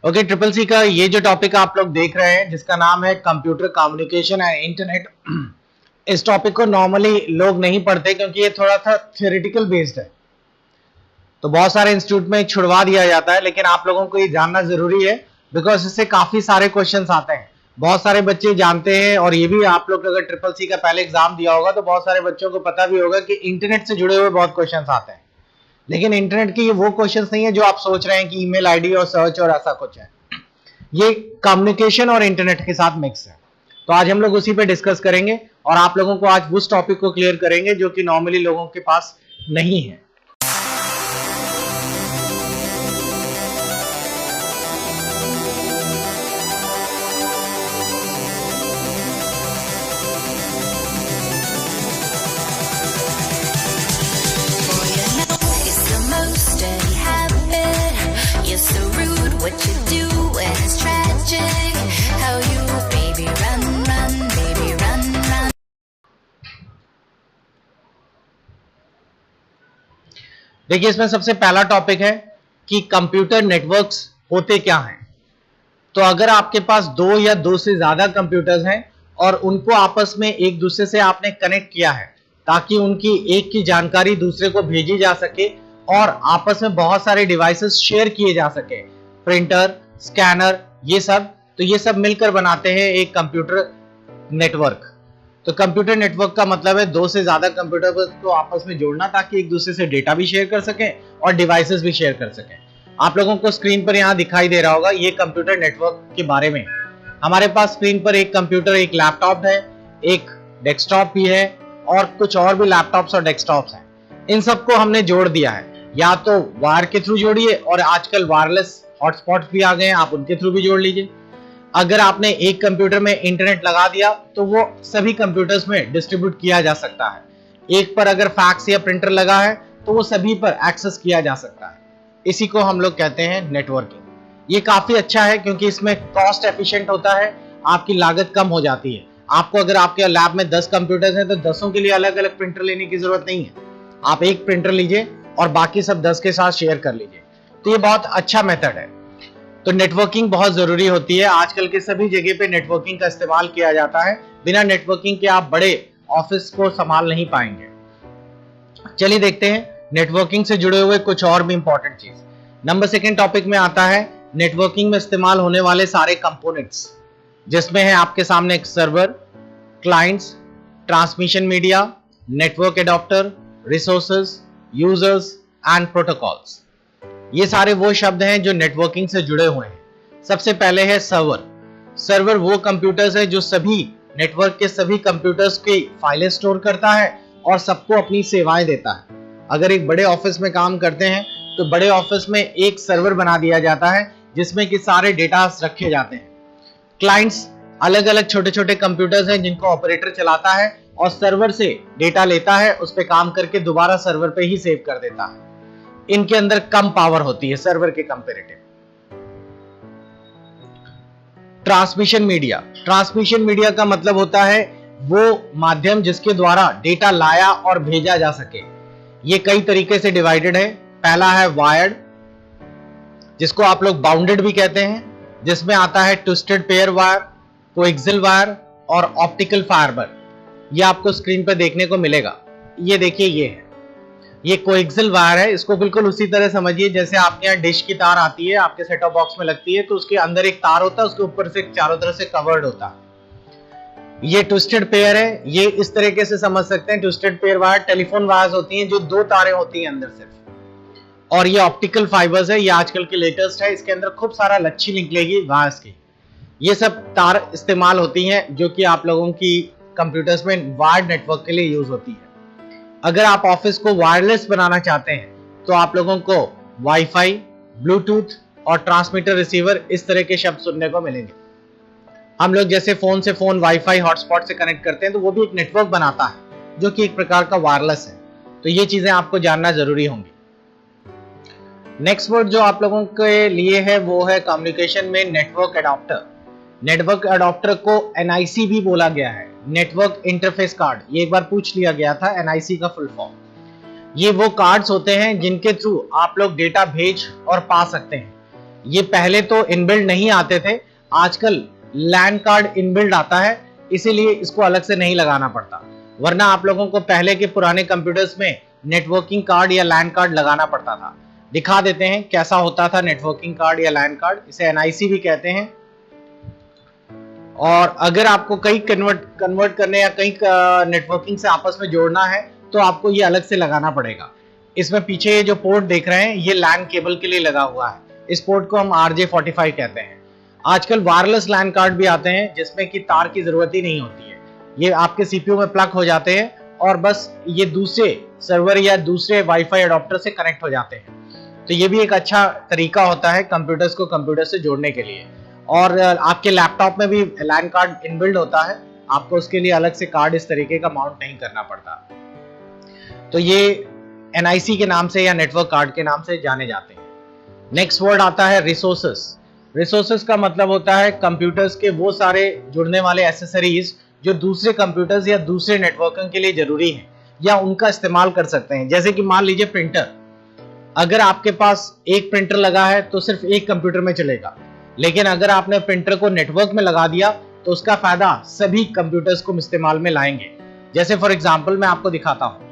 Okay, triple C का ये जो टॉपिक आप लोग देख रहे हैं जिसका नाम है कंप्यूटर कम्युनिकेशन एंड इंटरनेट, इस टॉपिक को नॉर्मली लोग नहीं पढ़ते क्योंकि ये थोड़ा सा थियोरेटिकल बेस्ड है, तो बहुत सारे इंस्टीट्यूट में छुड़वा दिया जाता है। लेकिन आप लोगों को ये जानना जरूरी है बिकॉज इससे काफी सारे क्वेश्चंस आते हैं। बहुत सारे बच्चे जानते हैं, और ये भी आप लोग अगर ट्रिपल सी का पहले एग्जाम दिया होगा तो बहुत सारे बच्चों को पता भी होगा कि इंटरनेट से जुड़े हुए बहुत क्वेश्चंस आते हैं। लेकिन इंटरनेट के ये वो क्वेश्चंस नहीं है जो आप सोच रहे हैं कि ईमेल आईडी और सर्च और ऐसा कुछ है। ये कम्युनिकेशन और इंटरनेट के साथ मिक्स है। तो आज हम लोग उसी पे डिस्कस करेंगे और आप लोगों को आज उस टॉपिक को क्लियर करेंगे जो कि नॉर्मली लोगों के पास नहीं है। What you do when it's tragic, how you baby run, run, baby run, run. देखिए, इसमें सबसे पहला टॉपिक है कि कंप्यूटर नेटवर्क्स होते क्या हैं। तो अगर आपके पास दो या दो से ज्यादा कंप्यूटर्स हैं और उनको आपस में एक दूसरे से आपने कनेक्ट किया है ताकि उनकी एक की जानकारी दूसरे को भेजी जा सके और आपस में बहुत सारे डिवाइसेस शेयर किए जा सके, प्रिंटर, स्कैनर, ये सब मिलकर बनाते हैं एक कंप्यूटर नेटवर्क। तो कंप्यूटर नेटवर्क का मतलब है दो से ज्यादा कंप्यूटर को आपस में जोड़ना ताकि एक दूसरे से डेटा भी शेयर कर सकें और डिवाइसेस भी शेयर कर सकें। आप लोगों को स्क्रीन पर यहां दिखाई दे रहा होगा ये कंप्यूटर नेटवर्क के बारे में। हमारे पास स्क्रीन पर एक कंप्यूटर, एक लैपटॉप है, एक डेस्कटॉप भी है और कुछ और भी लैपटॉप्स और डेस्कटॉप्स हैं। इन सबको हमने जोड़ दिया है, या तो वायर के थ्रू जोड़िए और आजकल वायरलेस हॉटस्पॉट भी आ गए हैं, आप उनके थ्रू भी जोड़ लीजिए। अगर आपने एक कंप्यूटर में इंटरनेट लगा दिया तो वो सभी कंप्यूटर्स में डिस्ट्रीब्यूट किया जा सकता है। एक पर अगर फैक्स या प्रिंटर लगा है तो वो सभी पर एक्सेस किया जा सकता है। इसी को हम लोग कहते हैं नेटवर्किंग। ये काफी अच्छा है क्योंकि इसमें कॉस्ट एफिशिएंट होता है, आपकी लागत कम हो जाती है। आपको अगर आपके लैब में 10 कंप्यूटर्स हैं तो 10 के लिए अलग अलग प्रिंटर लेने की जरूरत नहीं है। आप एक प्रिंटर लीजिए और बाकी सब 10 के साथ शेयर कर लीजिए। तो ये बहुत अच्छा मेथड है। तो नेटवर्किंग बहुत जरूरी होती है। आजकल के सभी जगह पे नेटवर्किंग का इस्तेमाल किया जाता है। बिना नेटवर्किंग के आप बड़े ऑफिस को संभाल नहीं पाएंगे। चलिए देखते हैं नेटवर्किंग से जुड़े हुए कुछ और भी इंपॉर्टेंट चीज। नंबर सेकंड टॉपिक में आता है नेटवर्किंग में इस्तेमाल होने वाले सारे कंपोनेंट्स, जिसमें है आपके सामने एक server, clients, transmission media, network adapter, resources, users and protocols. ये सारे वो शब्द हैं जो नेटवर्किंग से जुड़े हुए हैं। सबसे पहले है सर्वर। सर्वर वो कंप्यूटर्स है जो सभी नेटवर्क के सभी कंप्यूटर्स की फाइलें स्टोर करता है और सबको अपनी सेवाएं देता है। अगर एक बड़े ऑफिस में काम करते हैं तो बड़े ऑफिस में एक सर्वर बना दिया जाता है जिसमें कि सारे डेटा रखे जाते हैं। क्लाइंट्स अलग अलग छोटे छोटे कंप्यूटर्स हैं जिनको ऑपरेटर चलाता है और सर्वर से डेटा लेता है, उस पर काम करके दोबारा सर्वर पे ही सेव कर देता है। इनके अंदर कम पावर होती है सर्वर के comparative. Transmission media. Transmission media का मतलब होता है वो माध्यम जिसके द्वारा डेटा लाया और भेजा जा सके। ये कई तरीके से डिवाइडेड है। पहला है वायर्ड, जिसको आप लोग बाउंडेड भी कहते हैं, जिसमें आता है twisted pair wire, coaxial wire और ऑप्टिकल फाइबर। ये आपको स्क्रीन पर देखने को मिलेगा। ये देखिए, ये है, ये कोएक्सियल वायर है। इसको बिल्कुल उसी तरह समझिए जैसे आपके यहाँ डिश की तार आती है, आपके सेट टॉप बॉक्स में लगती है, तो उसके अंदर एक तार होता है, उसके ऊपर से चारों तरफ से कवर्ड होता है। ये ट्विस्टेड पेयर है। ये इस तरीके से समझ सकते हैं, twisted pair wire telephone wires होती हैं जो दो तारें होती हैं अंदर सिर्फ। और ये ऑप्टिकल फाइबर्स है, ये आजकल के लेटेस्ट है। इसके अंदर खूब सारा लच्छी निकलेगी वायर्स की। ये सब तार इस्तेमाल होती हैं जो कि आप लोगों की कंप्यूटर्स में वायर्ड नेटवर्क के लिए यूज होती है। अगर आप ऑफिस को वायरलेस बनाना चाहते हैं तो आप लोगों को वाईफाई, ब्लूटूथ और ट्रांसमीटर रिसीवर इस तरह के शब्द सुनने को मिलेंगे। हम लोग जैसे फोन से फोन वाईफाई हॉटस्पॉट से कनेक्ट करते हैं तो वो भी एक नेटवर्क बनाता है जो कि एक प्रकार का वायरलेस है। तो ये चीजें आपको जानना जरूरी होंगी। नेक्स्ट वर्ड जो आप लोगों के लिए है वो है कम्युनिकेशन में नेटवर्क एडाप्टर। नेटवर्क एडाप्टर को NIC भी बोला गया है, नेटवर्क इंटरफेस कार्ड। ये एक बार पूछ लिया गया था, NIC का फुल फॉर्म। ये वो कार्ड्स होते हैं जिनके थ्रू आप लोग डेटा भेज और पा सकते हैं। ये पहले तो इनबिल्ड नहीं आते थे, आजकल लैन कार्ड इनबिल्ड आता है, इसीलिए इसको अलग से नहीं लगाना पड़ता। वरना आप लोगों को पहले के पुराने कंप्यूटर्स में नेटवर्किंग कार्ड या लैन कार्ड लगाना पड़ता था। दिखा देते हैं कैसा होता था नेटवर्किंग कार्ड या लैन कार्ड, इसे एनआईसी भी कहते हैं। और अगर आपको कई कन्वर्ट करने या कई नेटवर्किंग से आपस में जोड़ना है तो आपको ये अलग से लगाना पड़ेगा। इसमें पीछे ये जो पोर्ट देख रहे हैं ये लैन केबल के लिए लगा हुआ है, इस पोर्ट को हम RJ45 कहते हैं। आजकल वायरलेस लैन कार्ड भी आते हैं जिसमें कि तार की जरूरत ही नहीं होती है, ये आपके सीपीयू में प्लग हो जाते हैं और बस ये दूसरे सर्वर या दूसरे वाईफाई अडॉप्टर से कनेक्ट हो जाते हैं। तो ये भी एक अच्छा तरीका होता है कंप्यूटर्स को कंप्यूटर से जोड़ने के लिए। और आपके लैपटॉप में भी लैन कार्ड इनबिल्ड होता है, आपको उसके लिए अलग से कार्ड इस तरीके का माउंट नहीं करना पड़ता। तो ये एनआईसी के नाम से या नेटवर्क कार्ड के नाम से जाने जाते हैं। नेक्स्ट वर्ड आता है रिसोर्सेस। रिसोर्सेस का मतलब होता है कंप्यूटर्स के वो सारे जुड़ने वाले एसेसरीज जो दूसरे कंप्यूटर्स या दूसरे नेटवर्किंग के लिए जरूरी हैं या उनका इस्तेमाल कर सकते हैं। जैसे कि मान लीजिए प्रिंटर, अगर आपके पास एक प्रिंटर लगा है तो सिर्फ एक कंप्यूटर में चलेगा, लेकिन अगर आपने प्रिंटर को नेटवर्क में लगा दिया तो उसका फायदा सभी कंप्यूटर्स को इस्तेमाल में लाएंगे। जैसे फॉर एग्जांपल मैं आपको दिखाता हूं,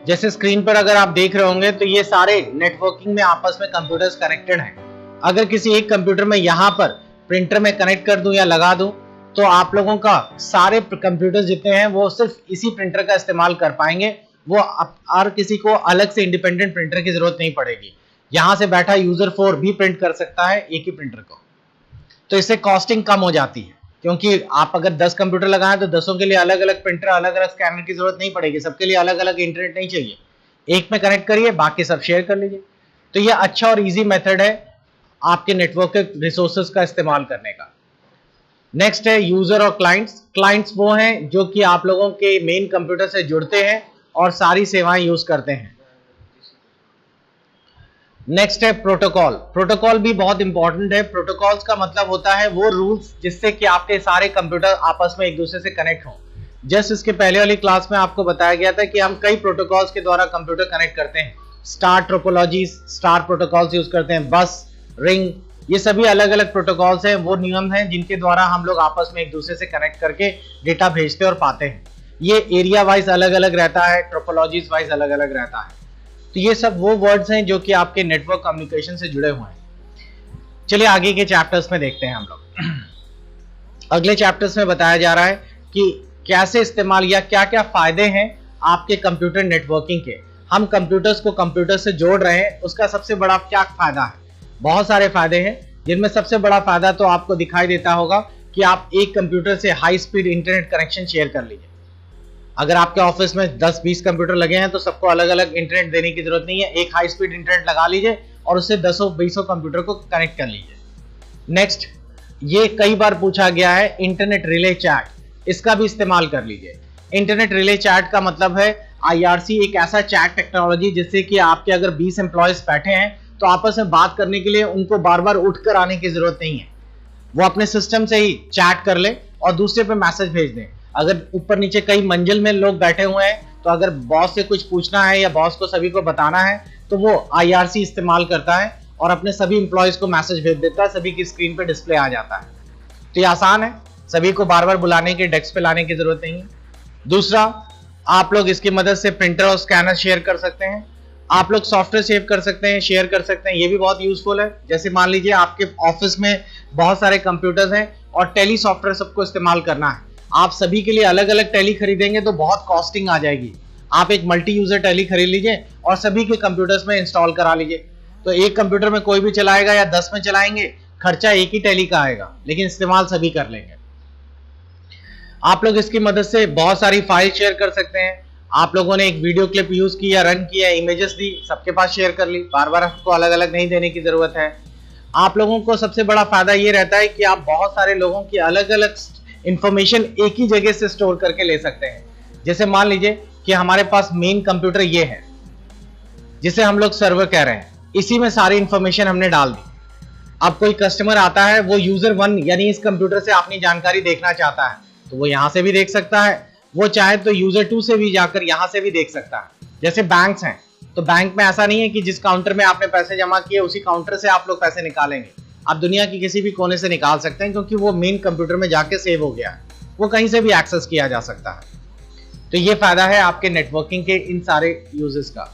जैसे स्क्रीन पर अगर आप देख रहे होंगे तो ये सारे नेटवर्किंग में आपस में कंप्यूटर्स कनेक्टेड हैं। अगर किसी एक कंप्यूटर में यहाँ पर प्रिंटर में कनेक्ट कर दूं या लगा दूं तो आप लोगों का सारे कंप्यूटर्स जितने हैं वो सिर्फ इसी प्रिंटर का इस्तेमाल कर पाएंगे, वो और किसी को अलग से इंडिपेंडेंट प्रिंटर की जरूरत नहीं पड़ेगी। यहां से बैठा यूजर 4 भी प्रिंट कर सकता है एक ही प्रिंटर को। तो इससे कॉस्टिंग कम हो जाती है, क्योंकि आप अगर 10 कंप्यूटर लगाएं तो 10 के लिए अलग अलग प्रिंटर, अलग अलग स्कैनर की जरूरत नहीं पड़ेगी, सबके लिए अलग अलग इंटरनेट नहीं चाहिए, एक में कनेक्ट करिए, बाकी सब शेयर कर लीजिए। तो ये अच्छा और इजी मेथड है आपके नेटवर्क के रिसोर्सेज का इस्तेमाल करने का। नेक्स्ट है यूजर और क्लाइंट्स। क्लाइंट्स वो हैं जो कि आप लोगों के मेन कंप्यूटर से जुड़ते हैं और सारी सेवाएं यूज करते हैं। नेक्स्ट है प्रोटोकॉल। प्रोटोकॉल भी बहुत इंपॉर्टेंट है। प्रोटोकॉल्स का मतलब होता है वो रूल्स जिससे कि आपके सारे कंप्यूटर आपस में एक दूसरे से कनेक्ट हों। जस्ट इसके पहले वाली क्लास में आपको बताया गया था कि हम कई प्रोटोकॉल्स के द्वारा कंप्यूटर कनेक्ट करते हैं। Star topology, star protocols use करते हैं, बस, रिंग, ये सभी अलग अलग प्रोटोकॉल्स हैं, वो नियम हैं जिनके द्वारा हम लोग आपस में एक दूसरे से कनेक्ट करके डेटा भेजते और पाते हैं। ये एरिया वाइज अलग अलग रहता है, टोपोलॉजीज वाइज अलग अलग रहता है। तो ये सब वो वर्ड्स हैं जो कि आपके नेटवर्क कम्युनिकेशन से जुड़े हुए हैं। चलिए आगे के चैप्टर्स में देखते हैं हम लोग। अगले चैप्टर्स में बताया जा रहा है कि कैसे इस्तेमाल या क्या क्या फायदे हैं आपके कंप्यूटर नेटवर्किंग के। हम कंप्यूटर्स को कंप्यूटर से जोड़ रहे हैं, उसका सबसे बड़ा क्या फायदा है। बहुत सारे फायदे हैं, जिनमें सबसे बड़ा फायदा तो आपको दिखाई देता होगा कि आप एक कंप्यूटर से high speed internet connection share कर लीजिए। अगर आपके ऑफिस में 10-20 कंप्यूटर लगे हैं तो सबको अलग अलग इंटरनेट देने की जरूरत नहीं है, एक हाई स्पीड इंटरनेट लगा लीजिए और उससे 10-20 कंप्यूटर को कनेक्ट कर लीजिए। नेक्स्ट, ये कई बार पूछा गया है इंटरनेट रिले चैट, इसका भी इस्तेमाल कर लीजिए। इंटरनेट रिले चैट का मतलब है IRC, एक ऐसा चैट टेक्नोलॉजी जिससे कि आपके अगर 20 एम्प्लॉयज बैठे हैं तो आपस में बात करने के लिए उनको बार बार उठकर आने की जरूरत नहीं है, वो अपने सिस्टम से ही चैट कर ले और दूसरे पे मैसेज भेज दें। अगर ऊपर नीचे कई मंजिल में लोग बैठे हुए हैं तो अगर बॉस से कुछ पूछना है या बॉस को सभी को बताना है तो वो IRC इस्तेमाल करता है और अपने सभी इंप्लॉयज को मैसेज भेज देता है, सभी की स्क्रीन पे डिस्प्ले आ जाता है। तो ये आसान है, सभी को बार बार बुलाने के, डेस्क पे लाने की जरूरत नहीं है। दूसरा, आप लोग इसकी मदद से प्रिंटर और स्कैनर शेयर कर सकते हैं, आप लोग सॉफ्टवेयर सेव कर सकते हैं, शेयर कर सकते हैं, ये भी बहुत यूजफुल है। जैसे मान लीजिए आपके ऑफिस में बहुत सारे कंप्यूटर्स हैं और टेली सॉफ्टवेयर सबको इस्तेमाल करना है, आप सभी के लिए अलग अलग टेली खरीदेंगे तो बहुत कॉस्टिंग आ जाएगी। आप एक मल्टी यूजर टेली खरीद लीजिए और सभी के कंप्यूटर्स में इंस्टॉल करा लीजिए, तो एक कंप्यूटर में कोई भी चलाएगा या 10 में चलाएंगे, खर्चा एक ही टेली का आएगा लेकिन इस्तेमाल सभी कर लेंगे। आप लोग इसकी मदद से बहुत सारी फाइल शेयर कर सकते हैं। आप लोगों ने एक वीडियो क्लिप यूज की या रन किया, इमेजेस दी, सबके पास शेयर कर ली, बार बार आपको अलग अलग नहीं देने की जरूरत है। आप लोगों को सबसे बड़ा फायदा ये रहता है कि आप बहुत सारे लोगों की अलग अलग इंफॉर्मेशन एक ही जगह से स्टोर करके ले सकते हैं। जैसे मान लीजिए कि हमारे पास मेन कंप्यूटर ये है जिसे हम लोग सर्वर कह रहे हैं, इसी में सारी इंफॉर्मेशन हमने डाल दी। अब कोई कस्टमर आता है, वो यूजर 1 यानी इस कंप्यूटर से अपनी जानकारी देखना चाहता है तो वो यहां से भी देख सकता है, वो चाहे तो यूजर 2 से भी जाकर यहां से भी देख सकता है। जैसे बैंक्स हैं, तो बैंक में ऐसा नहीं है कि जिस काउंटर में आपने पैसे जमा किए उसी काउंटर से आप लोग पैसे निकालेंगे। आप दुनिया की किसी भी कोने से निकाल सकते हैं, क्योंकि वो मेन कंप्यूटर में जाके सेव हो गया है, वो कहीं से भी एक्सेस किया जा सकता है। तो ये फायदा है आपके नेटवर्किंग के इन सारे यूजेस का।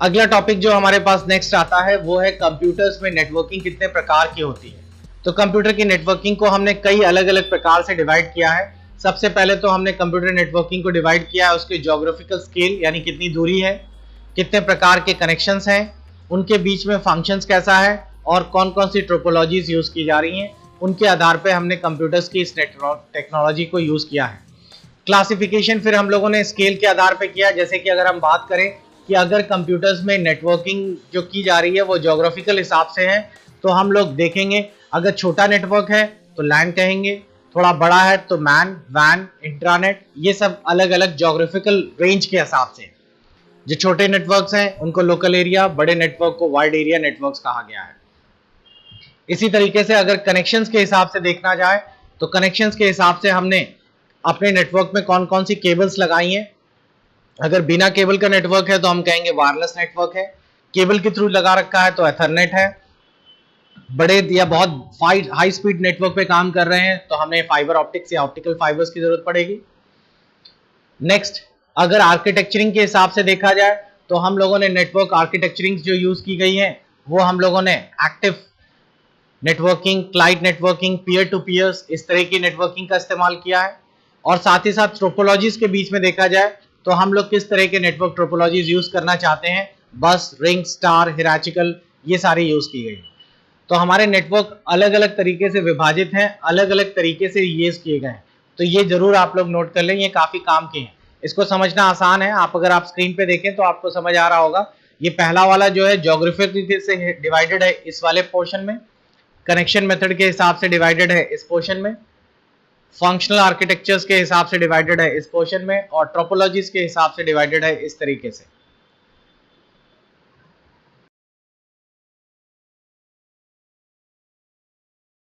अगला टॉपिक जो हमारे पास नेक्स्ट आता है वो है कंप्यूटर्स में नेटवर्किंग कितने प्रकार की होती है। तो कंप्यूटर की नेटवर्किंग को हमने कई अलग अलग प्रकार से डिवाइड किया है। सबसे पहले तो हमने कंप्यूटर नेटवर्किंग को डिवाइड किया है उसके ज्योग्राफिकल स्केल, यानी कितनी दूरी है, कितने प्रकार के कनेक्शंस हैं, उनके बीच में फंक्शंस कैसा है और कौन कौन सी ट्रोपोलॉजीज यूज की जा रही हैं। उनके आधार पे हमने कंप्यूटर्स की इस टेक्नोलॉजी को यूज किया है। क्लासिफिकेशन फिर हम लोगों ने स्केल के आधार पे किया, जैसे कि अगर हम बात करें कि अगर कंप्यूटर्स में नेटवर्किंग जो की जा रही है वो ज्योग्राफिकल हिसाब से है, तो हम लोग देखेंगे अगर छोटा नेटवर्क है तो लैन कहेंगे, थोड़ा बड़ा है तो मैन, वैन, इंट्रानेट, ये सब अलग अलग ज्योग्राफिकल रेंज के हिसाब से। जो छोटे नेटवर्क्स हैं उनको लोकल एरिया, बड़े नेटवर्क को वाइड एरिया नेटवर्क्स कहा गया है। इसी तरीके से अगर कनेक्शंस के हिसाब से देखना जाए तो कनेक्शंस के हिसाब से हमने अपने नेटवर्क में कौन कौन सी केबल्स लगाई हैं। अगर बिना केबल का नेटवर्क है तो हम कहेंगे वायरलेस नेटवर्क है, केबल के थ्रू लगा रखा है तो एथरनेट है, बड़े या बहुत हाई स्पीड नेटवर्क पे काम कर रहे हैं तो हमें फाइबर ऑप्टिक्स या ऑप्टिकल फाइबर्स की जरूरत पड़ेगी। नेक्स्ट, अगर आर्किटेक्चरिंग के हिसाब से देखा जाए तो हम लोगों ने नेटवर्क आर्किटेक्चरिंग जो यूज की गई है वो हम लोगों ने active networking, client networking, peer to peers, इस तरह की नेटवर्किंग का इस्तेमाल किया है। और साथ ही साथ ट्रोपोलॉजीज के बीच में देखा जाए तो हम लोग किस तरह के नेटवर्क ट्रोपोलॉजीज यूज करना चाहते हैं, बस, रिंग, स्टार, हिराचिकल, ये सारी यूज की गई। तो हमारे नेटवर्क अलग अलग तरीके से विभाजित हैं, अलग अलग तरीके से यूज किए गए हैं। तो ये जरूर आप लोग नोट कर लें, ये काफी काम के हैं। इसको समझना आसान है, अगर आप स्क्रीन पे देखें तो आपको समझ आ रहा होगा। ये पहला वाला जो है ज्योग्राफिकल से डिवाइडेड है इस वाले पोर्शन में, कनेक्शन मेथड के हिसाब से डिवाइडेड है इस पोर्शन में, फंक्शनल आर्किटेक्चर्स के हिसाब से डिवाइडेड है इस पोर्शन में, और ट्रोपोलॉजीज के हिसाब से डिवाइडेड है इस तरीके से।